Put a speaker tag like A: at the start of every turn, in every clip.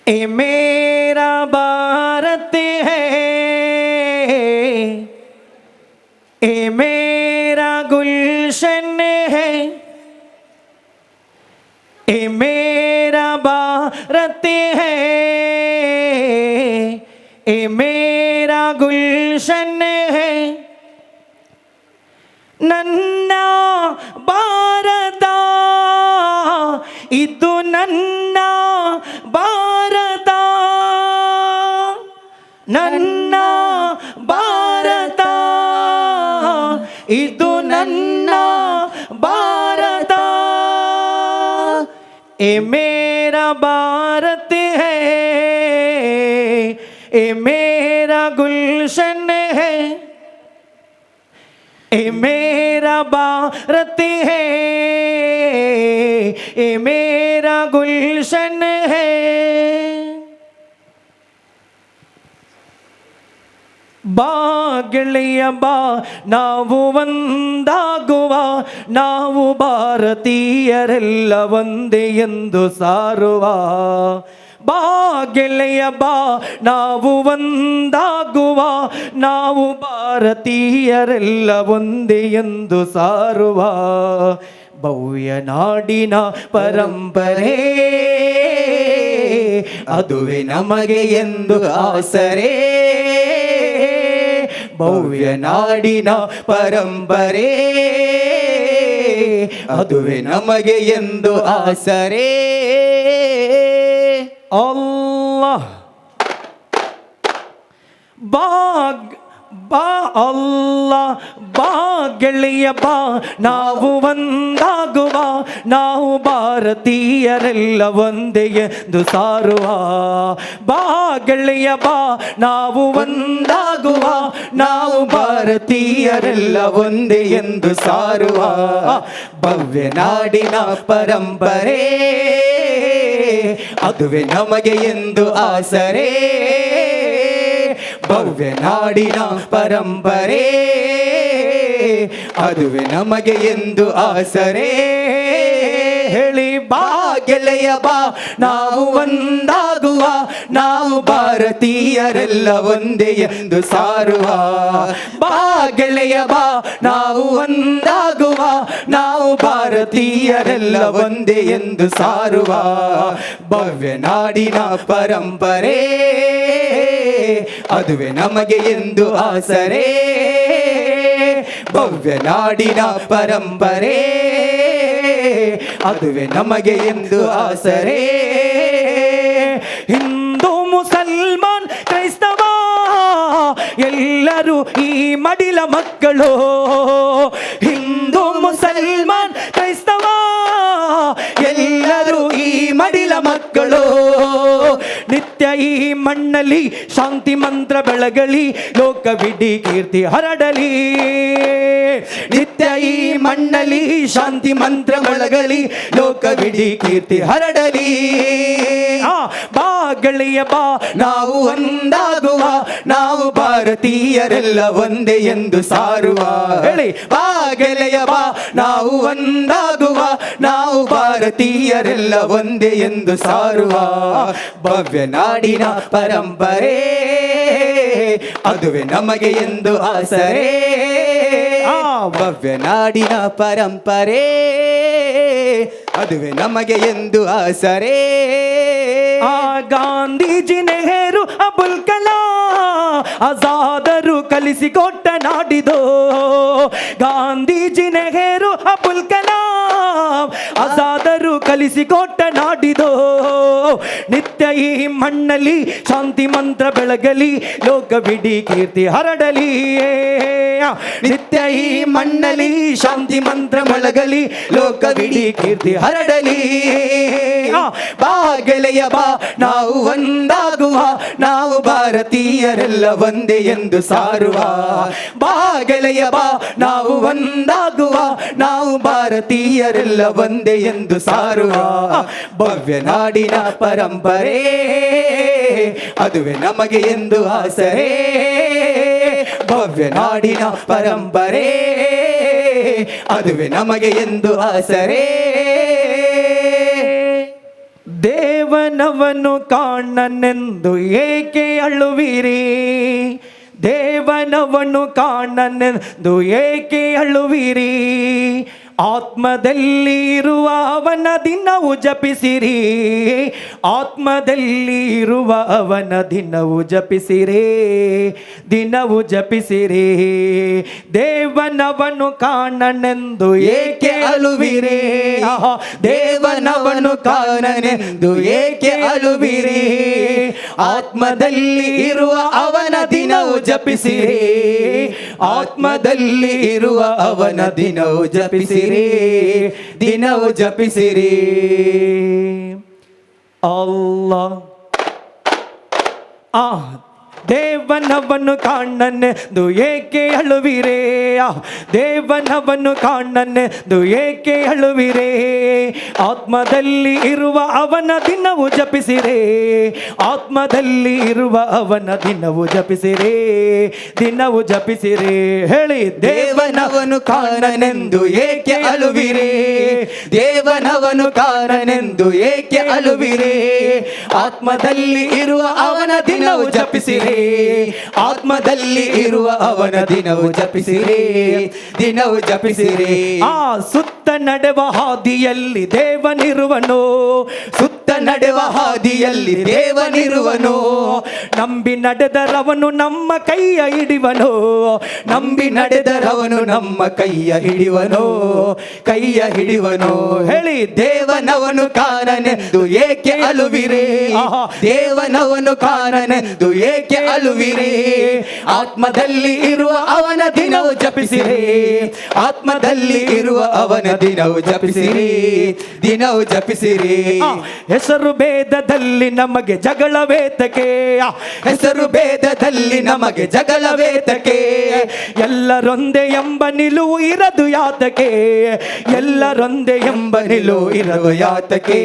A: ए मेरा भारत है, ए मेरा गुलशन है, ए मेरा भारत है, ए मेरा गुलशन है। ನನ್ನ ಭಾರತ ಇದು ನನ್ನ ಭಾರತ, ನನ್ನ ಭಾರತ ಇದು ನನ್ನ ಭಾರತ, ए मेरा भारत है, ए मेरा गुलशन है, ए मेरा भारत है, ए मेरा गुलशन है। ಬಾ ಗೆಳೆಯ ಬಾ ನಾವು ಒಂದಾಗುವ, ನಾವು ಭಾರತೀಯರೆಲ್ಲ ಒಂದೇ ಎಂದು ಸಾರುವ. ಬಾ ಗೆಳೆಯ ಬಾ ನಾವು ಒಂದಾಗುವ, ನಾವು ಭಾರತೀಯರೆಲ್ಲ ಒಂದೇ ಎಂದು ಸಾರುವ. ಭವ್ಯ ನಾಡಿನ ಪರಂಪರೆ ಅದುವೇ ನಮಗೆ ಎಂದು ಆಸರೆ, ಭವ್ಯ ನಾಡಿನ ಪರಂಪರೆ ಅದುವೇ ನಮಗೆ ಎಂದು ಆಸರೆ. ಅಲ್ಲಾಹ್ ಬಾಗ್ ಬಾ ಅಲ್ಲಾಹ್ ಬಾ ಗೆಳೆಯ ಬಾ ನಾವು ಒಂದಾಗುವ, ನಾವು ಭಾರತೀಯರೆಲ್ಲ ಒಂದೇ ಎಂದು ಸಾರುವ. ಬಾ ಗೆಳೆಯ ಬಾ ನಾವು ಒಂದಾಗುವ, ನಾವು ಭಾರತೀಯರೆಲ್ಲ ಒಂದೇ ಎಂದು ಸಾರುವ. ಭವ್ಯ ನಾಡಿನ ಪರಂಪರೆ ಅದುವೇ ನಮಗೆ ಎಂದು ಆಸರೆ, ಭವ್ಯ ನಾಡಿನ ಪರಂಪರೆ ಅದುವೇ ನಮಗೆ ಎಂದು ಆಸರೆ. ಹೇಳಿ ಬಾ ಗೆಳೆಯ ಬಾ ನಾವು ಒಂದಾಗುವ, ನಾವು ಭಾರತೀಯರೆಲ್ಲ ಒಂದೇ ಎಂದು ಸಾರುವ. ಬಾ ಗೆಳೆಯ ಬಾ ನಾವು ಒಂದಾಗುವ, ನಾವು ಭಾರತೀಯರೆಲ್ಲ ಒಂದೇ ಎಂದು ಸಾರುವ. ಭವ್ಯ ನಾಡಿನ ಪರಂಪರೆ ಅದುವೇ ನಮಗೆ ಎಂದು ಆಸರೆ, ಭವ್ಯ ನಾಡಿನ ಪರಂಪರೆ ಅದುವೇ ನಮಗೆ ಎಂದು ಆಸರೆ. ಹಿಂದೂ ಮುಸಲ್ಮಾನ್ ಕ್ರೈಸ್ತವ ಎಲ್ಲರೂ ಈ ಮಡಿಲ ಮಕ್ಕಳು, ಹಿಂದೂ ಮುಸಲ್ಮಾನ್ ಕ್ರೈಸ್ತವ ಎಲ್ಲರೂ ಈ ಮಡಿಲ ಮಕ್ಕಳು. ನಿತ್ಯ ಈ ಮಣ್ಣಲ್ಲಿ ಶಾಂತಿ ಮಂತ್ರ ಬೆಳಗಲಿ, ಲೋಕವಿಡೀ ಕೀರ್ತಿ ಹರಡಲಿ. ನಿತ್ಯ ಈ ಮಣ್ಣಲ್ಲಿ ಶಾಂತಿ ಮಂತ್ರ ಬೆಳಗಲಿ, ಲೋಕವಿಡೀ ಕೀರ್ತಿ ಹರಡಲಿ. ಬಾ ಗೆಳೆಯ ಬಾ ನಾವು ಒಂದಾಗುವ, ನಾವು ಭಾರತೀಯರೆಲ್ಲ ಒಂದೇ ಎಂದು ಸಾರುವ. ಹೇಳಿ ಬಾ ಗೆಳೆಯ ಬಾ ನಾವು ಒಂದಾಗುವ, ನಾವು ಭಾರತೀಯರೆಲ್ಲ ಒಂದೇ ಎಂದು ಸಾರುವ. ಭವ್ಯ ನಾಡಿನ ಪರಂಪರೆ ಅದುವೇ ನಮಗೆ ಎಂದು ಆಸರೆ, ಭವ್ಯ ನಾಡಿನ ಪರಂಪರೆ ಅದುವೇ ನಮಗೆ ಎಂದು ಆಸರೆ. ಗಾಂಧೀಜಿ ನೆಹರು ಅಬುಲ್ ಕಲಾಂ ಆಜಾದರು ಕಲಿಸಿಕೊಟ್ಟ ನಾಡಿದು, ಗಾಂಧೀಜಿ ನೆಹರು ಅಬುಲ್ ಕಲಾಂ ಆಜಾದರು ಕಲಿಸಿಕೊಟ್ಟ ನಾಡಿದು. ನಿತ್ಯ ಈ ಮಣ್ಣಲ್ಲಿ ಶಾಂತಿ ಮಂತ್ರ ಬೆಳಗಲಿ, ಲೋಕವಿಡೀ ಕೀರ್ತಿ ಹರಡಲಿ. ನಿತ್ಯ ಈ ಮಣ್ಣಲ್ಲಿ ಶಾಂತಿ ಮಂತ್ರ ಬೆಳಗಲಿ, ಲೋಕವಿಡೀ ಕೀರ್ತಿ ಹರಡಲಿ. ಬಾ ಗೆಳೆಯ ಬಾ ನಾವು ಒಂದಾಗುವ, ನಾವು ಭಾರತೀಯರೆಲ್ಲ ಒಂದೇ ಎಂದು ಸಾರುವ. ಬಾ ಗೆಳೆಯ ಬಾ ನಾವು ಒಂದಾಗುವ, ನಾವು ಭಾರತೀಯರೆಲ್ಲ ಒಂದೇ ಎಂದು ಸಾರುವ. ಭವ್ಯ ನಾಡಿನ ಪರಂಪರೆ ಅದುವೇ ನಮಗೆ ಎಂದು ಆಸರೆ, ಭವ್ಯ ನಾಡಿನ ಪರಂಪರೆ ಅದುವೇ ನಮಗೆ ಎಂದು ಆಸರೆ. ದೇವನವನು ಕಾಣನೆಂದು ಏಕೆ ಅಳುವಿರಿ, ದೇವನವನು ಕಾಣನೆಂದು ಏಕೆ ಅಳುವಿರಿ, ಆತ್ಮದಲ್ಲಿ ಇರುವ ಅವನ ದಿನವು ಜಪಿಸಿರಿ, ಆತ್ಮದಲ್ಲಿ ಇರುವ ಅವನ ದಿನವು ಜಪಿಸಿರಿ, ದಿನವು ಜಪಿಸಿರಿ. ದೇವನವನು ಕಾಣನೆಂದು ಏಕೆ ಅಳುವಿರಿ, ದೇವನವನು ಕಾಣನೆಂದು ಏಕೆ ಅಳುವಿರಿ, ಆತ್ಮದಲ್ಲಿ ಇರುವ ಅವನ ದಿನವು ಜಪಿಸಿರಿ, ಆತ್ಮದಲ್ಲಿ ಇರುವ ಅವನ ದಿನವು ಜಪಿಸಿರಿ, ದಿನವು ಜಪಿಸಿರಿ. ಅಲ್ಲಾಹ್ ದೇವನವನು ಕಾಣನೆಂದು ಏಕೆ ಅಳುವಿರೇ, ದೇವನವನು ಕಾಣನೆಂದು ಏಕೆ ಅಳುವಿರೇ, ಆತ್ಮದಲ್ಲಿ ಇರುವ ಅವನ ದಿನವು ಜಪಿಸಿರೇ, ಆತ್ಮದಲ್ಲಿ ಇರುವ ಅವನ ದಿನವು ಜಪಿಸಿರೇ, ದಿನವು ಜಪಿಸಿರೇ. ಹೇಳಿ, ದೇವನವನು ಕಾಣನೆಂದು ಏಕೆ ಅಳುವಿರೇ, ದೇವನವನು ಕಾಣನೆಂದು ಏಕೆ ಅಳುವಿರೇ, ಆತ್ಮದಲ್ಲಿ ಇರುವ ಅವನ ದಿನವು ಜಪಿಸಿರೇ, ಆತ್ಮದಲ್ಲಿ ಇರುವ ಅವನ ದಿನವು ಜಪಿಸಿರಿ, ದಿನವು ಜಪಿಸಿರಿ. ಸುತ್ತ ನಡೆವ ಹಾದಿಯಲ್ಲಿ ದೇವನಿರುವನು, ಸುತ್ತ ನಡೆವ ಹಾದಿಯಲ್ಲಿ ದೇವನಿರುವನು, ನಂಬಿ ನಡೆದರವನು ನಮ್ಮ ಕೈಯ ಹಿಡಿವನು, ನಂಬಿ ನಡೆದರವನು ನಮ್ಮ ಕೈಯ ಹಿಡಿವನು, ಕೈಯ ಹಿಡಿವನು. ಹೇಳಿ, ದೇವನವನು ಕಾಣನೆಂದು ಏಕೆ ಅಳುವಿರೇ, ದೇವನವನು ಕಾಣನೆಂದು ಏಕೆ ಅಳುವಿರಿ, ಆತ್ಮದಲ್ಲಿ ಇರುವ ಅವನ ದಿನವು ಜಪಿಸಿರಿ, ಆತ್ಮದಲ್ಲಿ ಇರುವ ಅವನ ದಿನವು ಜಪಿಸಿರಿ, ದಿನವು ಜಪಿಸಿರಿ. ಹೆಸರು ಭೇದದಲ್ಲಿ ನಮಗೆ ಜಗಳವೇತಕೆ, ಹೆಸರು ಭೇದದಲ್ಲಿ ನಮಗೆ ಜಗಳವೇತಕೆ, ಎಲ್ಲರೊಂದೇ ಎಂಬ ನಿಲುವು ಇರದು ಯಾತಕೆ, ಎಲ್ಲರೊಂದೇ ಎಂಬ ನಿಲುವು ಇರದು ಯಾತಕೆ,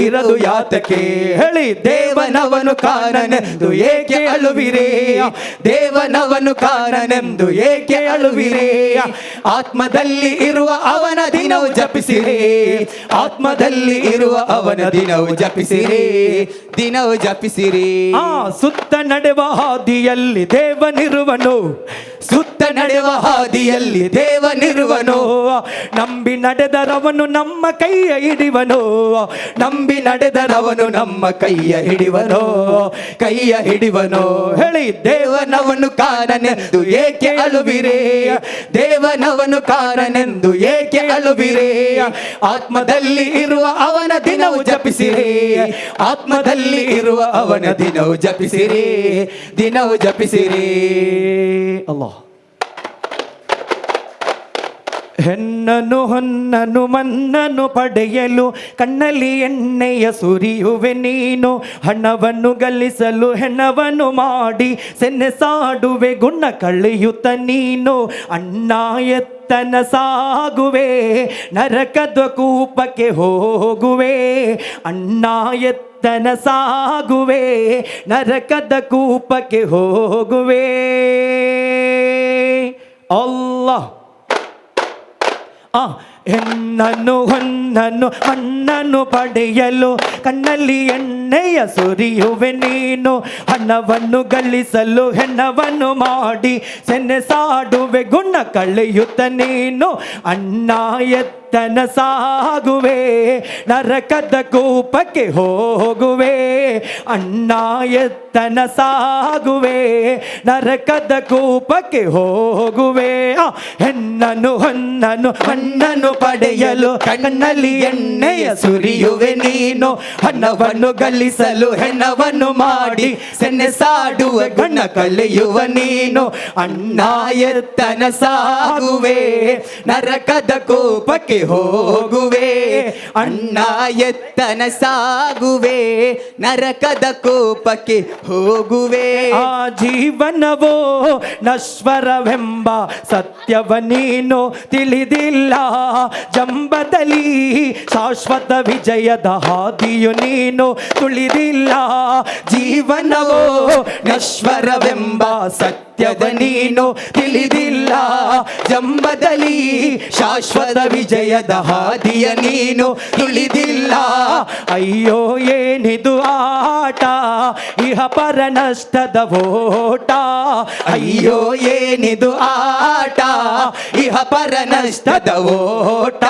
A: ಇರದು ಯಾತಕೆ. ಹೇಳಿ, ದೇವನವನು ಕಾಣನೆಂದು ಏಕೆ ಅಳುವಿರೇ, ದೇವನವನು ಕಾಣನೆಂದು ಏಕೆ ಅಳುವಿರೇ, ಆತ್ಮದಲ್ಲಿ ಇರುವ ಅವನ ದಿನವು ಜಪಿಸಿರಿ, ಆತ್ಮದಲ್ಲಿ ಇರುವ ಅವನ ದಿನವು ಜಪಿಸಿರಿ, ದಿನವು ಜಪಿಸಿರಿ. ಸುತ್ತ ನಡೆವ ಹಾದಿಯಲ್ಲಿ ದೇವನಿರುವನು, ಸುತ್ತ ನಡೆವ ಹಾದಿಯಲ್ಲಿ ದೇವನಿರುವನು, ನಂಬಿ ನಡೆದರವನು ನಮ್ಮ ಕೈಯ ಹಿಡಿವನು, ನಂಬಿ ನಡೆದರವನು ನಮ್ಮ ಕೈಯ ಹಿಡಿವನು, ಕೈಯ ಹಿಡಿವನು. ಹೇಳಿ, ದೇವನವನು ಕಾಣನೆಂದು ಏಕೆ ಅಳುವಿರೇ, ದೇವನವನು ಕಾಣನೆಂದು ಏಕೆ ಅಳುವಿರೇ, ಆತ್ಮದಲ್ಲಿ ಇರುವ ಅವನ ದಿನವು ಜಪಿಸಿರಿ, ಆತ್ಮದಲ್ಲಿ ಇರುವ ಅವನ ದಿನವು ಜಪಿಸಿರಿ, ದಿನವು ಜಪಿಸಿರಿ. ಅಲ್ಲಾಹ್ ಹೆಣ್ಣನು ಹೊನ್ನನು ಮನ್ನನು ಪಡೆಯಲು ಕಣ್ಣಲ್ಲಿ ಎಣ್ಣೆಯ ಸುರಿಯುವೆ ನೀನು, ಹಣವನ್ನು ಗಳಿಸಲು ಹೆಣವನ್ನು ಮಾಡಿ ಸೆನ್ನೆಸಾಡುವೆ ಗುಣ ಕಳೆಯುತ್ತ ನೀನು, ಅಣ್ಣ ಎತ್ತನ ಸಾಗುವೆ ನರಕದ ಕೂಪಕ್ಕೆ ಹೋಗುವೆ, ಅಣ್ಣ ಎತ್ತನ ಸಾಗುವೆ ನರಕದ ಕೂಪಕ್ಕೆ ಹೋಗುವೆ. ಅಲ್ಲಾಹ್ ಹೆಣ್ಣನ್ನು ಹೊನ್ನನ್ನು ಮಣ್ಣನ್ನು ಪಡೆಯಲು ಕಣ್ಣಲ್ಲಿ ಎಣ್ಣೆಯ ಸುರಿಯುವೆ ನೀನು, ಹಣವನ್ನು ಗಳಿಸಲು ಹೆಣವನ್ನು ಮಾಡಿ ಸೆನ್ನೆಸಾಡುವೆ ಗುಣ ಕಳೆಯುತ್ತ ನೀನು, ಅಣ್ಣ ಎತ್ತನ ಸಾಗುವೆ ನರಕದ ಕೂಪಕ್ಕೆ ಹೋಗುವೆ, ಅಣ್ಣ ಎತ್ತನ ಸಾಗುವೆ ನರಕದ ಕೂಪಕ್ಕೆ ಹೋಗುವೆ. ಹೆಣ್ಣನ್ನು ಹೊನ್ನನು ಮಣ್ಣನ್ನು ಪಡೆಯಲು ಕಣ್ಣಲ್ಲಿ ಎಣ್ಣೆಯ ಸುರಿಯುವೆ ನೀನು, ಹಣವನ್ನು ಗಳಿಸಲು ಹೆಣವನ್ನು ಮಾಡಿ ಸೆನ್ನೆಸಾಡುವ ಗುಣ ಕಳೆಯುವ ನೀನು, ಅಣ್ಣ ಎತ್ತನ ಸಾಗುವೆ ನರಕದ ಕೋಪಕ್ಕೆ ಹೋಗುವೆ, ಅಣ್ಣ ಎತ್ತನ ಸಾಗುವೆ ನರಕದ ಕೋಪಕ್ಕೆ ಹೋಗುವೆ. ಆ ಜೀವನವೋ ನಶ್ವರವೆಂಬ ಸತ್ಯವ ನೀನು ತಿಳಿದಿಲ್ಲ, ಜಂಬದಲ್ಲಿ ಶಾಶ್ವತ ವಿಜಯದ ಹಾದಿಯು ನೀನು ತುಳಿದಿಲ್ಲ, ಜೀವನವೋ ನಶ್ವರವೆಂಬ ಸತ್ಯ ಸತ್ಯವ ನೀನು ತಿಳಿದಿಲ್ಲ, ಜಂಬದಲ್ಲಿ ಶಾಶ್ವತ ವಿಜಯದ ಹಾದಿಯ ನೀನು ತುಳಿದಿಲ್ಲ. ಅಯ್ಯೋ ಏನಿದು ಆಟ, ಇಹ ಪರ ನಷ್ಟದ ಓಟ. ಅಯ್ಯೋ ಏನಿದು ಆಟ, ಇಹ ಪರ ನಷ್ಟದ ಓಟ.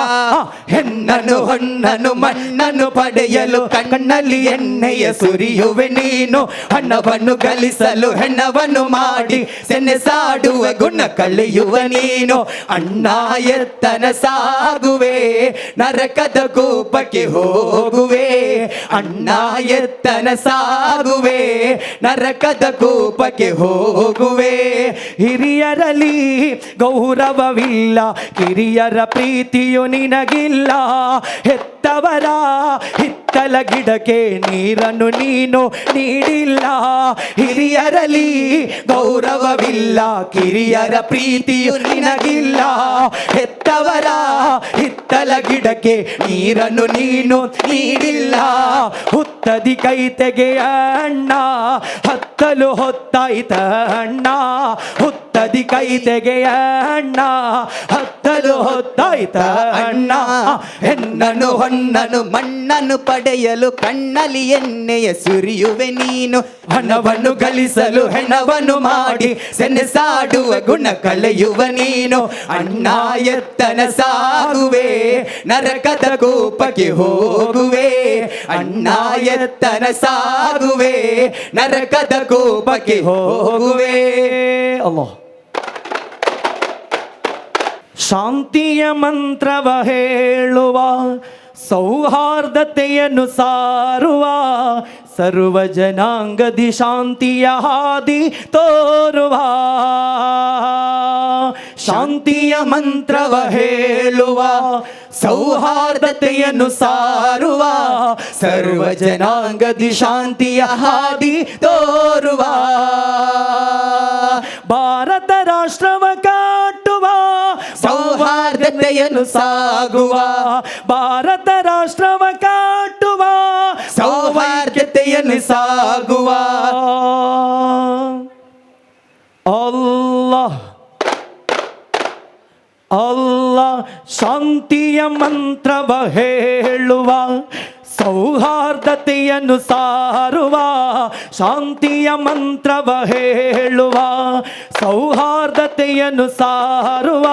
A: ಹೆಣ್ಣನು ಹೊನ್ನನು ಮಣ್ಣನ್ನು ಪಡೆಯಲು ಕಣ್ಣಲ್ಲಿ ಎಣ್ಣೆಯ ಸುರಿಯುವೆ ನೀನು. ಹಣವನ್ನು ಗಳಿಸಲು ಹೆಣ್ಣವನ್ನು ಮಾಡಿ ಸೆಣಸಾಡುವ ಗುಣ ಕಳೆಯುವ ನೀನು. ಅಣ್ಣ ಎತ್ತನ ಸಾಗುವೆ, ನರಕದ ಕೂಪಕ್ಕೆ ಹೋಗುವೆ. ಅಣ್ಣ ಎತ್ತನ ಸಾಗುವೆ, ನರಕದ ಕೂಪಕ್ಕೆ ಹೋಗುವೆ. ಹಿರಿಯರಲ್ಲಿ ಗೌರವವಿಲ್ಲ, ಕಿರಿಯರ ಪ್ರೀತಿಯು ನಿನಗಿಲ್ಲ. ಹೆತ್ತವರ ಹಿತ್ತಲ ಗಿಡಕ್ಕೆ ನೀರನ್ನು ನೀನು ನೀಡಿಲ್ಲ. ಹಿರಿಯರಲ್ಲಿ ಗೌರವವಿಲ್ಲ, ಕಿರಿಯರ ಪ್ರೀತಿಯು ನಿನಗಿಲ್ಲ. ಹೆತ್ತವರ ಹಿತ್ತಲ ಗಿಡಕ್ಕೆ ನೀರನ್ನು ನೀನು ನೀಡಿಲ್ಲ. ಹುತ್ತದಿ ಕೈ ತೆಗೆಯ ಅಣ್ಣ, ಹತ್ತಲು ಹೊತ್ತಾಯ್ತ ಅಣ್ಣ. ಹುತ್ತದಿ ಕೈ ತೆಗೆಯ ಅಣ್ಣ, ಹತ್ತಲು ಹೊತ್ತಾಯ್ತ ಅಣ್ಣ. ಹೆಣ್ಣನು ಹೊನ್ನನು ಮಣ್ಣನ್ನು ಪಡೆಯಲು ಕಣ್ಣಲ್ಲಿ ಎಣ್ಣೆಯ ಸುರಿಯುವೆ ನೀನು. ಹಣವನ್ನು ಗಳಿಸಲು ಹೆಣವನ್ನು ಮಾಡಿ ಸೆಣಸಾಡುವ ಗುಣ ಕಳೆಯುವ ನೀನು. ಅಣ್ಣ ಎತ್ತನ ಸಾಗುವೆ, ನರಕದ ಕೂಪಕ್ಕೆ ಹೋಗುವೆ. ಅಣ್ಣ ಎತ್ತನ ಸಾಗುವೆ, ನರಕದ ಕೂಪಕ್ಕೆ ಹೋಗುವೆ. ಅಲ್ಲಾಹ್ ಶಾಂತಿಯ ಮಂತ್ರವ ಹೇಳುವ, ಸೌಹಾರ್ದತೆಯನ್ನು ಸಾರುವ, ಸರ್ವ ಜನಾಂಗದಿ ಶಾಂತಿಯ ಹಾದಿ ತೋರುವ. ಶಾಂತಿಯ ಮಂತ್ರವ ಹೇಳುವ, ಸೌಹಾರ್ದತೆಯನ್ನು ಸಾರುವ, ಸರ್ವ ಜನಾಂಗದಿ ಶಾಂತಿಯ ಹಾದಿ ತೋರುವ. ಭಾರತ ರಾಷ್ಟ್ರವ ಕಾಟುವ, ಸೌಹಾರ್ದತೆಯನ್ನು ಸಾಗುವ. ಭಾರತ ರಾಷ್ಟ್ರವ ಕಾಟುವ, ಸೌಹಾರ್ದತೆಯನ್ನು ಸಾಗುವ. ಅಲ್ಲಾಹ್ ಅಲ್ಲಾಹ್ ಶಾಂತಿಯ ಮಂತ್ರವ ಹೇಳುವ, ಸೌಹಾರ್ದತೆಯನ್ನು ಸಾರುವ. ಶಾಂತಿಯ ಮಂತ್ರವ ಹೇಳುವ, ಸೌಹಾರ್ದತೆಯನ್ನು ಸಾರುವ,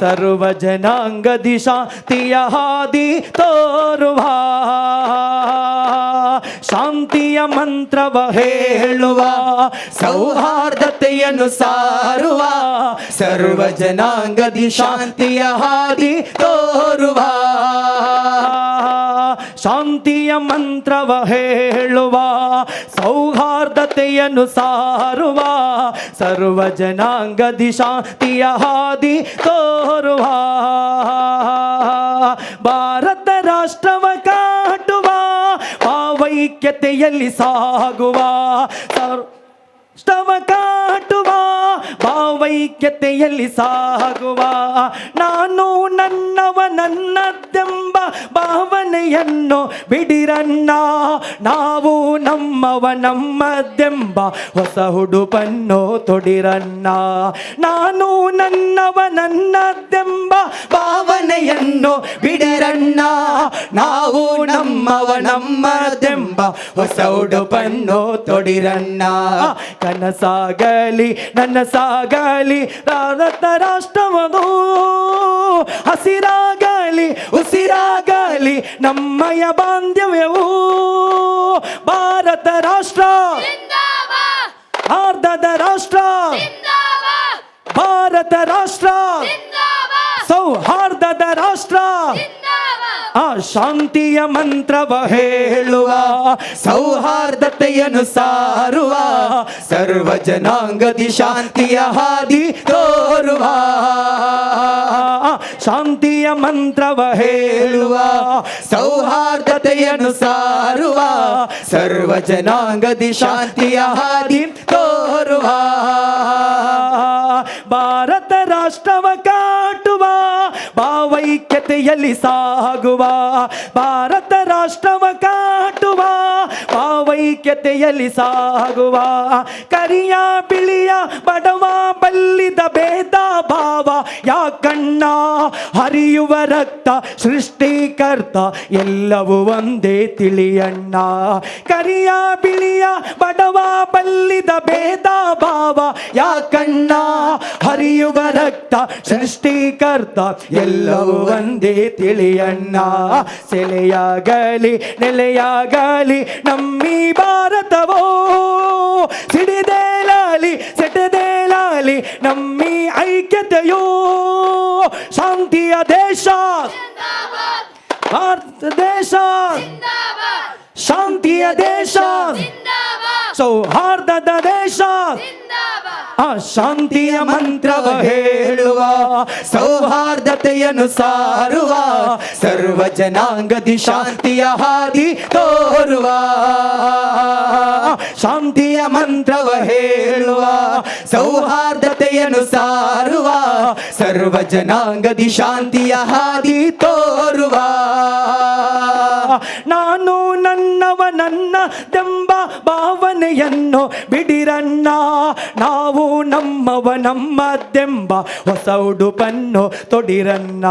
A: ಸರ್ವ ಜನಾಂಗದಿ ಶಾಂತಿಯ ಹಾದಿ ತೋರುವ. ಶಾಂತಿಯ ಮಂತ್ರವ ಹೇಳುವ, ಸೌಹಾರ್ದತೆಯನ್ನು ಸಾರುವ, ಸರ್ವ ಜನಾಂಗದಿ ಶಾಂತಿಯ ಹಾದಿ ತೋರುವ. ಶಾಂತಿಯ ಮಂತ್ರವ ಹೇಳುವ, ಸೌಹಾರ್ದತೆಯನ್ನು ಸಾರುವ, ಸರ್ವ ಜನಾಂಗದಿ ಶಾಂತಿಯ ಹಾದಿ ತೋರುವ. ಭಾರತ ರಾಷ್ಟ್ರವ ಕಾಟುವ, ಭಾವೈಕ್ಯತೆಯಲ್ಲಿ ಸಾಗುವ. ರಾಷ್ಟ್ರವ ಕಾಟುವ, ಭಾವೈಕ್ಯತೆಯಲ್ಲಿ ಸಾಗುವ. ನಾನು ನನ್ನವ ನನ್ನದ್ದೆಂಬ ಭಾವನೆಯನ್ನು ಬಿಡಿರಣ್ಣ. ನಾವು ನಮ್ಮವ ನಮ್ಮದ್ದೆಂಬ ಹೊಸ ಹುಡುಪನ್ನು ತೊಡಿರಣ್ಣ. ನಾನು ನನ್ನವ ನನ್ನದ್ದೆಂಬ ಭಾವನೆಯನ್ನು ಬಿಡಿರಣ್ಣ. ನಾವು ನಮ್ಮವ ನಮ್ಮದೆಂಬ ಹೊಸ ಉಡುಪನ್ನು ತೊಡಿರಣ್ಣ. ಕನಸಾಗಲಿ ನನಸಾಗಲಿ ಭಾರತ ರಾಷ್ಟ್ರವದು, ಹಸಿರಾಗಲಿ ಉಸಿರಾಗಲಿ ನಮ್ಮಯ ಬಾಂಧವ್ಯವು. ಭಾರತ ರಾಷ್ಟ್ರ ಭಾರತದ ರಾಷ್ಟ್ರ, ಭಾರತ ರಾಷ್ಟ್ರ ಸೌಹಾರ್ದದ ರಾಷ್ಟ್ರ. ಆ ಶಾಂತಿಯ ಮಂತ್ರವ ಹೇಳುವ, ಸೌಹಾರ್ದತೆಯನ್ನು ಸಾರುವ, ಸರ್ವ ಜನಾಂಗದಿ ಶಾಂತಿಯ ಹಾದಿ ತೋರುವ. ಶಾಂತಿಯ ಮಂತ್ರವ ಹೇಳುವ, ಸೌಹಾರ್ದತೆಯನ್ನು ಸಾರುವ, ಸರ್ವ ಜನಾಂಗದಿ ಶಾಂತಿಯ ಹಾದಿ ತೋರುವ. ಭಾರತ ರಾಷ್ಟ್ರವ ಕಾಟುವ, ಭಾವೈಕ್ಯತೆಯಲ್ಲಿ ಸಾಗುವ. ಭಾರತ ರಾಷ್ಟ್ರವ ಕಾಟುವ, ಭಾವೈಕ್ಯತೆಯಲ್ಲಿ ಸಾಗುವ. ಕರಿಯ ಬಿಳಿಯ ಬಡವ ಬಲ್ಲಿದ ಭೇದ ಭಾವ ಯಾಕಣ್ಣ, ಹರಿಯುವ ರಕ್ತ ಸೃಷ್ಟಿಕರ್ತ ಎಲ್ಲವೂ ಒಂದೇ ತಿಳಿಯಣ್ಣ. ಕರಿಯ ಬಿಳಿಯ ಬಡವ ಬಲ್ಲಿದ ಭೇದ ಭಾವ ಯಾಕಣ್ಣ, ಹರಿಯುವ ರಕ್ತ ಸೃಷ್ಟಿಕರ್ತ ಎಲ್ಲವೂ ಒಂದೇ ತಿಳಿಯಣ್ಣ. ಸೆಲೆಯಾಗಲಿ ನೆಲೆಯಾಗಲಿ ನಮ್ಮಿ ಭಾರತವೋ, ಸಿಡಿದೇಳಲಿ ಸೆಟದೇಳಲಿ ನಮ್ಮಿ ಐಕ್ಯತೆಯೋ. ಶಾಂತಿಯ ದೇಶ ಭಾರತ ದೇಶ, ಶಾಂತಿಯ ದೇಶ, ಸೌಹಾರ್ದದ ದೇಶ, ಆ ಶಾಂತಿಯ ಮಂತ್ರವ ಹೇಳುವ, ಸೌಹಾರ್ದತೆಯನ್ನು ಸಾರುವ, ಸರ್ವ ಜನಾಂಗದಿ ಶಾಂತಿಯ ಹಾದಿ ತೋರುವ. ಶಾಂತಿಯ ಮಂತ್ರವ ಹೇಳುವ, ಸೌಹಾರ್ದತೆಯನ್ನು ಸಾರುವ, ಸರ್ವ ಜನಾಂಗದಿ ಶಾಂತಿಯ ಹಾದಿ ತೋರುವ. ನಾನು ನನ್ನವ ನನ್ನದೆಂಬ ಭಾವನೆಯನ್ನು ಬಿಡಿರಣ್ಣ, ನಾವು ನಮ್ಮವ ನಮ್ಮದೆಂಬ ಹೊಸ ಉಡುಪನ್ನು ತೊಡಿರಣ್ಣ.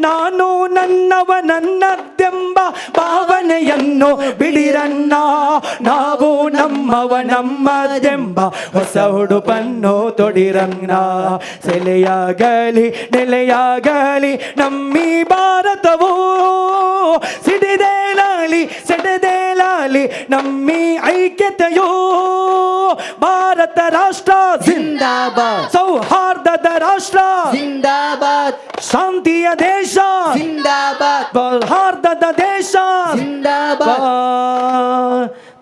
A: ನಾನು ನನ್ನವ ನನ್ನದೆಂಬ ಭಾವನೆಯನ್ನು ಬಿಡಿರಣ್ಣ, ನಾವು ನಮ್ಮವ ನಮ್ಮದೆಂಬ ಹೊಸ ಉಡುಪನ್ನು ತೊಡಿರಣ್ಣ. ಸೆಲೆಯಾಗಲಿ ನೆಲೆಯಾಗಲಿ ನಮ್ಮಿ ಭಾರತವೋ, ಸಿಡಿದೇಳಲಿ ಸೆಡೆದೇಳಲಿ ನಮ್ಮಿ ಐಕ್ಯತೆಯೋ. ಭಾರತ ರಾಷ್ಟ್ರ
B: ಜಿಂದಾಬಾದ್,
A: ಸೌಹಾರ್ದದ ರಾಷ್ಟ್ರ
B: ಜಿಂದಾಬಾದ್,
A: ಶಾಂತಿಯ ದೇಶ
B: ಜಿಂದಾಬಾದ್,
A: ಸೌಹಾರ್ದದ ದೇಶ
B: ಜಿಂದಾಬಾದ್.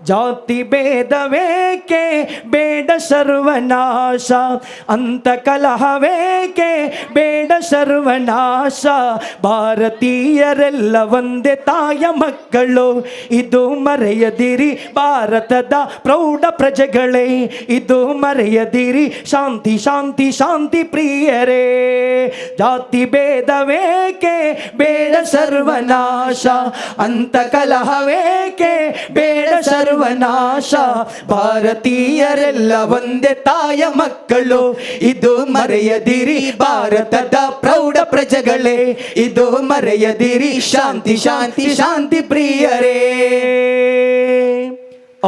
A: ಜಾತಿ ಭೇದವೇಕೆ ಬೇಡ ಸರ್ವನಾಶ, ಅಂತ ಕಲಹವೇಕೆ ಬೇಡ ಸರ್ವನಾಶ. ಭಾರತೀಯರೆಲ್ಲ ಒಂದೇ ತಾಯ ಮಕ್ಕಳು, ಇದು ಮರೆಯದಿರಿ ಭಾರತದ ಪ್ರೌಢ ಪ್ರಜೆಗಳೇ, ಇದು ಮರೆಯದಿರಿ ಶಾಂತಿ ಶಾಂತಿ ಶಾಂತಿ ಪ್ರಿಯರೇ. ಜಾತಿ ಭೇದವೇಕೆ ಬೇಡ ಸರ್ವನಾಶ, ಅಂತ ಕಲಹವೇಕೆ ಬೇಡ ಸರ್ವನಾಶ. ಭಾರತೀಯರೆಲ್ಲ ಒಂದೇ ತಾಯ ಮಕ್ಕಳು, ಇದು ಮರೆಯದಿರಿ ಭಾರತದ ಪ್ರೌಢ ಪ್ರಜೆಗಳೇ, ಇದು ಮರೆಯದಿರಿ ಶಾಂತಿ ಶಾಂತಿ ಶಾಂತಿ ಪ್ರಿಯರೇ.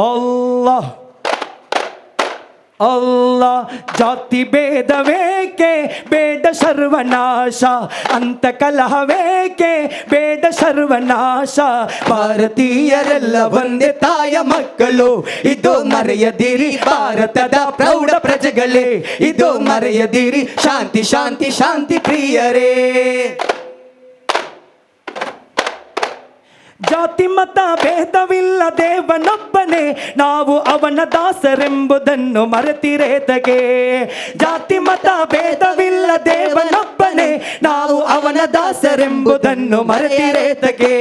A: ಅಲ್ಲಾಹ್ ಅಲ್ಲಾಹ್. ಜಾತಿ ಭೇದವೇಕೆ ಬೇಡ ಸರ್ವನಾಶ, ಅಂತ ಕಲಹವೇಕೆ ಬೇಡ ಸರ್ವನಾಶ. ಭಾರತೀಯರೆಲ್ಲ ಒಂದೇ ತಾಯ ಮಕ್ಕಳು, ಇದು ಮರೆಯದಿರಿ ಭಾರತದ ಪ್ರೌಢ ಪ್ರಜೆಗಳೇ, ಇದು ಮರೆಯದಿರಿ ಶಾಂತಿ ಶಾಂತಿ ಶಾಂತಿ ಪ್ರಿಯರೇ. ಜಾತಿ ಮತ ಭೇದವಿಲ್ಲ ದೇವನೊಬ್ಬನೇ, ನಾವು ಅವನ ದಾಸರೆಂಬುದನ್ನು ಮರೆತಿರೇತಗೆ. ಜಾತಿ ಮತ ಭೇದವಿಲ್ಲ ದೇವನೊಬ್ಬನೇ, ನಾವು ಅವನ ದಾಸರೆಂಬುದನ್ನು ಮರೆತಿರೇತಗೆ.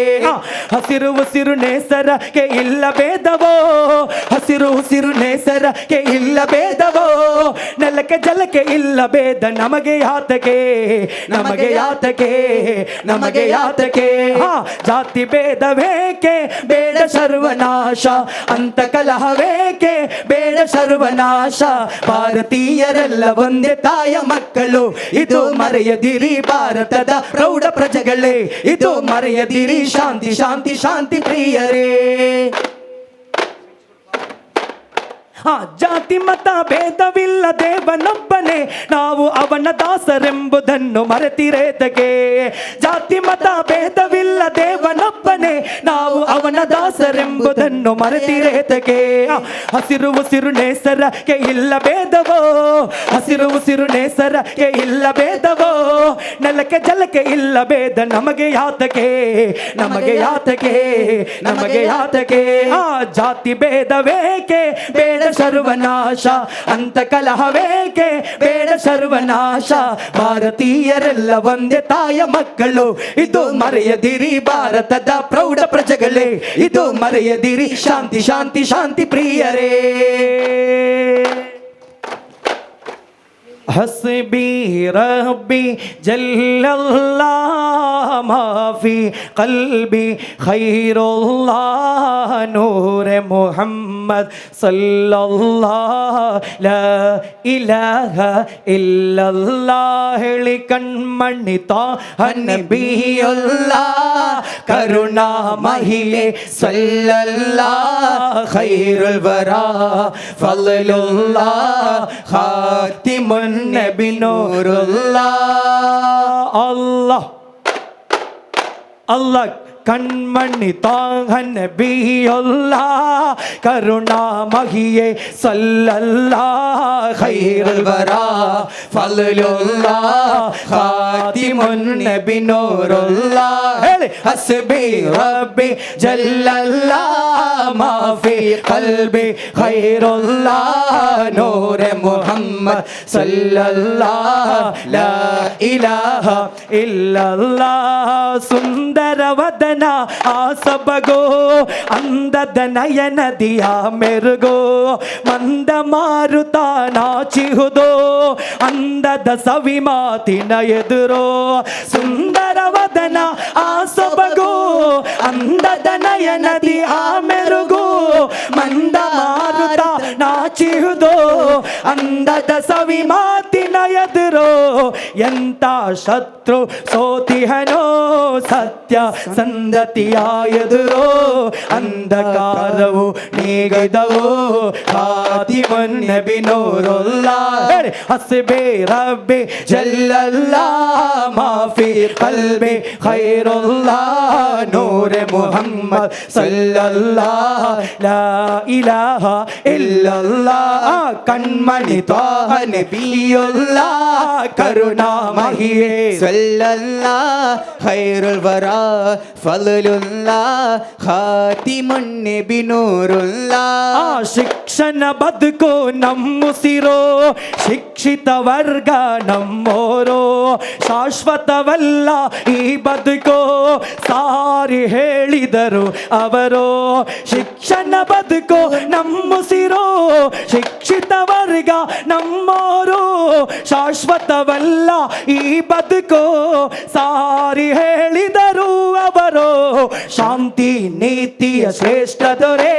A: ಹಸಿರು ಉಸಿರು ನೇಸರಕ್ಕೆ ಇಲ್ಲ ಭೇದವೋ, ಹಸಿರು ಉಸಿರು ನೇಸರಕ್ಕೆ ಇಲ್ಲ ಭೇದವೋ. ನೆಲಕ್ಕೆ ಜಲಕ್ಕೆ ಇಲ್ಲ ಭೇದ ನಮಗೆ ಯಾತಕೆ, ನಮಗೆ ಯಾತಕೆ, ನಮಗೆ ಯಾತಕೆ. ಜಾತಿ ಭೇದ ಬೇಕೆ ಬೇಡ ಸರ್ವನಾಶ, ಅಂತ ಕಲಹವೇಕೆ ಬೇಡ ಸರ್ವನಾಶ. ಭಾರತೀಯರೆಲ್ಲ ಒಂದೇ ತಾಯ ಮಕ್ಕಳು, ಇದು ಮರೆಯದಿರಿ ಭಾರತದ ಪ್ರೌಢ ಪ್ರಜೆಗಳೇ, ಇದು ಮರೆಯದಿರಿ ಶಾಂತಿ ಶಾಂತಿ ಶಾಂತಿ ಪ್ರಿಯರೇ. ಜಾತಿ ಮತ ಭೇದವಿಲ್ಲ ದೇವನೊಬ್ಬನೇ, ನಾವು ಅವನ ದಾಸರೆಂಬುದನ್ನು ಮರೆತಿರೇತಗೆ. ಜಾತಿ ಮತ ಭೇದವಿಲ್ಲ ದೇವನೊಬ್ಬನೇ, ನಾವು ಅವನ ದಾಸರೆಂಬುದನ್ನು ಮರೆತಿರೇತಗೆ. ಹಸಿರು ಉಸಿರು ನೇಸರಕ್ಕೆ ಇಲ್ಲ ಭೇದವೋ, ಹಸಿರು ಉಸಿರು ನೇಸರಕ್ಕೆ ಇಲ್ಲ ಭೇದವೋ. ನೆಲಕ್ಕೆ ಜಲಕ್ಕೆ ಇಲ್ಲ ಭೇದ ನಮಗೆ ಯಾತಕೆ, ನಮಗೆ ಯಾತಕೆ, ನಮಗೆ ಯಾತಕೆ. ಜಾತಿ ಭೇದವೇಕೆ ಬೇಡ ಸರ್ವನಾಶ, ಅಂತ ಕಲಹವೇಕೆ ಬೇಡ ಸರ್ವನಾಶ. ಭಾರತೀಯರೆಲ್ಲ ಒಂದೇ ತಾಯ ಮಕ್ಕಳು, ಇದು ಮರೆಯದಿರಿ ಭಾರತದ ಪ್ರೌಢ ಪ್ರಜೆಗಳೇ, ಇದು ಮರೆಯದಿರಿ ಶಾಂತಿ ಶಾಂತಿ ಶಾಂತಿ ಪ್ರಿಯರೇ. ಹಸ್ಬಿ ರಬ್ಬಿ ಜಲ್ಲಲ್ಲಾಹ್ ما في قلبي خير الله نور محمد صلى الله لا إله إلا الله ಹೇಳಿ ಕಣ್ಮಣಿ ತಾಹ ನಬಿಯುಲ್ಲಾಹ್ ಕರುಣಾಮಹಿಯೇ ಸಲ್ಲಲ್ಲಾಹ್ ಖೈರುಲ್ ವರಾ ಫضಲುಲ್ಲಾಹ್ ಖಾತಿಮುನ್ ನಬಿ ನೂರುಲ್ಲಾಹ್ ಅಲ್ಲಾಹ್ ಅಲ್ಲಾಹ್ ಕಣ್ಮಣಿ ತಾಹ ನಬಿಯುಲ್ಲಾಹ್ ಕರುಣಾಮಹಿಯೇ ಸಲ್ಲಲ್ಲಾಹ್ ಖೈರುಲ್ ವರಾ ಫضಲುಲ್ಲಾಹ್ ಖಾತಿಮುನ್ ನಬಿ ನೂರುಲ್ಲಾಹ್ ಹೇಳಿ ಹಸ್ಬಿ ರಬ್ಬಿ ಜಲ್ಲಲ್ಲಾಹ್ ಮಾ ಫಿ ಕಲ್ಬಿ ಖೈರುಲ್ಲಾಹ್ ನೂರ ಮುಹಮ್ಮದ್ ಸಲ್ಲಲ್ಲಾಹ್ ಲಾ ಇಲಾಹ ಇಲ್ಲಲ್ಲಾಹ್ ಸುಂದರ ವದನ ಆ ಸೊಬಗೋ ಅಂದದ ನಯನದಿಯ ಮೆರುಗೋ ಮಂದ ಮಾರುತ ನಾಚಿಹುದೋ ಅಂದದ ಸವಿ ಮಾತಿನ ಎದುರೋ ಸುಂದರ ವದನ ಆ ಸೊಬಗೋ ಅಂದದ ನಯನದಿ ಆ ಮೆರುಗೋ ಮಂದ ಮಾರುತ ನಾಚಿಹುದೋ ಅಂದದ ಸವಿ ಮಾತಿನ ಎದುರೋ ಎಂತ ಶತ್ರು ಸೋತಿಹನೋ ಸತ್ಯ ಸಂದತಿಯ ಎದುರೋ ಅಂಧಕಾರವು ನೀಗಿದವೋ ಖಾತಿಮುನ್ ನಬಿ ನೂರುಲ್ಲಾಹ್ ಹಸ್ಬಿ ರಬ್ಬಿ ಜಲ್ಲಲ್ಲಾಹ್ ಮಾ ಫಿ ಕಲ್ಬಿ ಖೈರುಲ್ಲಾಹ್ ನೂರ ಮುಹಮ್ಮದ್ ಸಲ್ಲಲ್ಲಾಹ್ ಲಾ ಇಲಾಹ ಇಲ್ಲಲ್ಲಾಹ್ ಕಣ್ಮಣಿ ತ್ವಾಹ ನಬಿಯುಲ್ಲಾಹ್ ಕರುಣಾಮಹಿಯೇ
B: ಸಲ್ಲಲ್ಲಾಹ್ ಖೈರುಲ್ ವರಾ ಫضಲುಲ್ಲಾಹ್ ಖಾತಿಮುನ್ ನಬಿ ನೂರುಲ್ಲಾಹ್
A: ಆ ಶಿಕ್ಷಣ ಬದುಕು ನಮ್ಮುಸಿರೋ ಶಿಕ್ಷಿತ ವರ್ಗ ನಮ್ಮೋರೋ ಶಾಶ್ವತವಲ್ಲ ಈ ಬದುಕೋ ಸಾರಿ ಹೇಳಿದರು ಅವರು ಶಿಕ್ಷಣ ಬದುಕು ನಮ್ಮುಸಿರೋ ಶಿಕ್ಷಿತ ವರ್ಗ ನಮ್ಮೋರು ಶಾಶ್ವತವಲ್ಲ ಈ ಬದುಕೋ ಸಾರಿ ಹೇಳಿದರು ಅವರು ಶಾಂತಿ ನೀತಿಯ ಶ್ರೇಷ್ಠ ದೊರೆ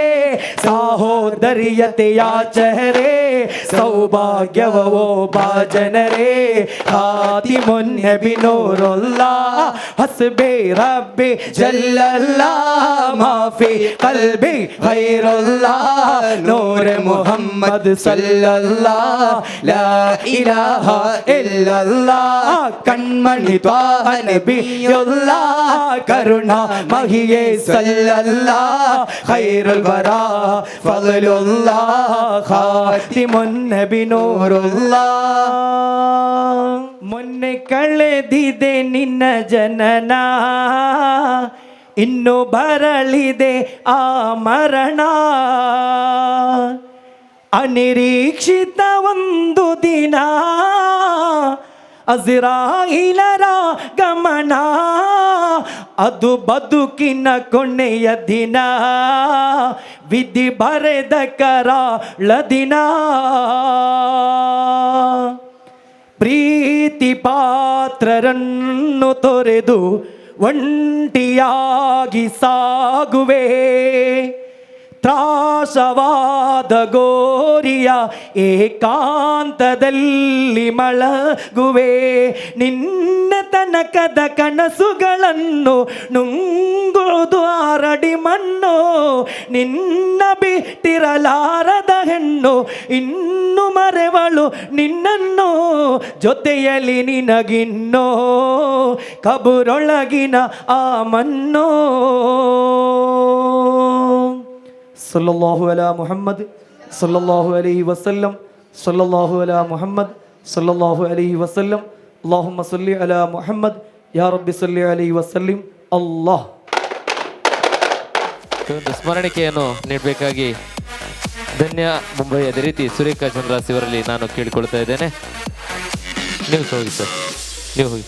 A: ಸಾಹೋದರ್ಯತೆಯ ಚಹರೆ ಸೌಭಾಗ್ಯವೋ ಭಾಜನರೇ ಖಾತಿಮುನ್ ನಬಿ ನೂರುಲ್ಲಾಹ್ ಹಸ್ಬಿ ರಬ್ಬಿ ಜಲ್ಲಲ್ಲಾಹ್ ಮಾ ಫಿ ಕಲ್ಬಿ ಖೈರುಲ್ಲಾಹ್ ನೂರ ಮುಹಮ್ಮದ್ ಸಲ್ಲಲ್ಲಾಹ್ ಲಾ ಇಲಾಹ ಇಲ್ಲಲ್ಲಾಹ್ ಕಣ್ಮಣಿ ತ್ವಾಹ ನಬಿಯುಲ್ಲಾಹ್ ಕರುಣಾಮಹಿಯೇ ಸಲ್ಲಲ್ಲಾಹ್ ಖೈರುಲ್ ವರಾ ಫضಲುಲ್ಲಾಹ್ ಖಾತಿಮುನ್ ನಬಿ ನೂರುಲ್ಲಾಹ್ ಮೊನ್ನೆ ಕಳೆದಿದೆ ನಿನ್ನ ಜನನ ಇನ್ನು ಬರಲಿದೆ ಆ ಮರಣ ಅನಿರೀಕ್ಷಿತ ಒಂದು ದಿನ ಅಜ್ರಾಯಿಲರ ಗಮನ ಅದು ಬದುಕಿನ ಕೊನೆಯ ದಿನ ವಿಧಿ ಬರೆದ ಕರಾಳ ದಿನ ಪ್ರೀತಿ ಪಾತ್ರರನ್ನು ತೊರೆದು ಒಂಟಿಯಾಗಿ ಸಾಗುವೆ ತ್ರಾಸವಾದ ಗೋರಿಯ ಏಕಾಂತದಲ್ಲಿ ಮಳಗುವೆ ನಿನ್ನ ತನಕದ ಕನಸುಗಳನ್ನು ನುಂಗುವುದು ಆರಡಿ ಮಣ್ಣು ನಿನ್ನ ಬಿಟ್ಟಿರಲಾರದ ಹೆಣ್ಣು ಇನ್ನು ಮರೆವಳು ನಿನ್ನನ್ನು ಜೊತೆಯಲ್ಲಿ ನಿನಗಿನ್ನೋ ಕಬುರೊಳಗಿನ ಆ ಮಣ್ಣು ಸಲ್ಲಲ್ಲಾಹು ಅಲಾ ಮುಹಮ್ಮದ್ ಸಲ್ಲಲ್ಲಾಹು ಅಲೈಹಿ ವಸಲ್ಲಂ ಸಲ್ಲಲ್ಲಾಹು ಅಲಾ ಮುಹಮ್ಮದ್ ಸಲ್ಲಲ್ಲಾಹು ಅಲೈಹಿ ವಸಲ್ಲಂ ಅಲ್ಲಾಹುಮ್ಮ ಸಲ್ಲಿ ಅಲಾ ಮುಹಮ್ಮದ್ ಯಾ ರಬ್ಬಿ ಸಲ್ಲಿ ಅಲೈಹಿ ವಸಲ್ಲಿಂ ಅಲ್ಲಾಹ್.
C: ಒಂದು ಸ್ಮರಣಿಕೆಯನ್ನು ನೀಡಬೇಕಾಗಿ ಧನ್ಯ ಮುಂಬೈ ಅದೇ ರೀತಿ ಸುರೇಖಾ ಚಂದ್ರಾಸ್ ಇವರಲ್ಲಿ ನಾನು ಕೇಳಿಕೊಳ್ತಾ ಇದ್ದೇನೆ. ನೀವು ಹೋಗಿ ಸರ್, ನೀವು ಹೋಗಿ.